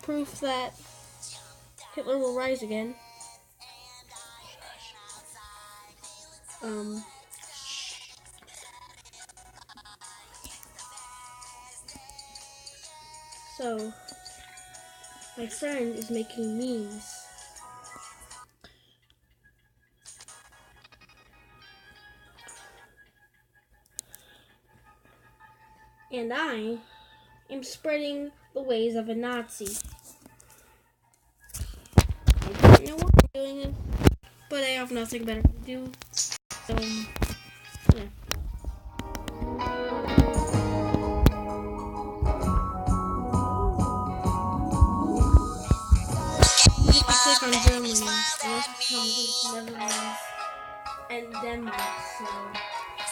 proof that Hitler will rise again. Um, so, my friend is making memes. And I am spreading the ways of a Nazi. I don't know why I'm doing it, but I have nothing better to do. So, yeah. You can click on Germany, the rest comes with Netherlands and Denmark, so it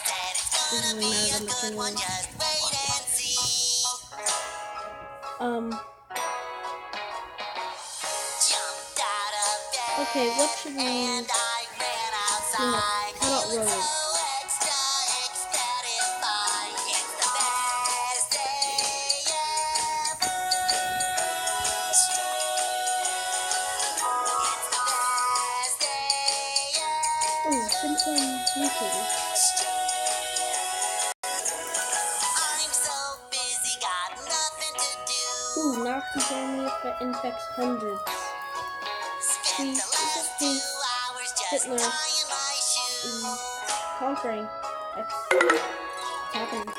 doesn't really matter that much anyway. Okay, what should we do next? How about road? Oh, since YouTube. Ooh, Nazi Germany infects hundreds. See, Hitler is conquering. It's happening.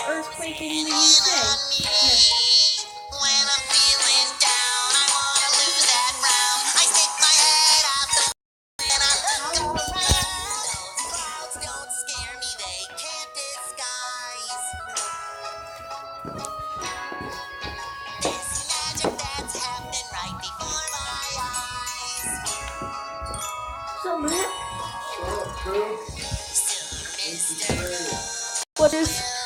Earthquake in the UK. So, Matt, what is?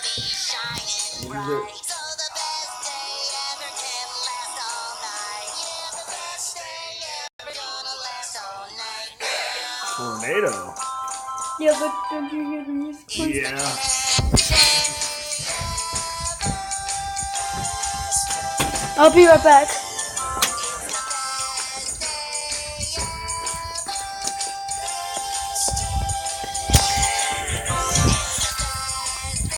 Tornado. Yeah, but don't you hear the music? Yeah. I'll be right back.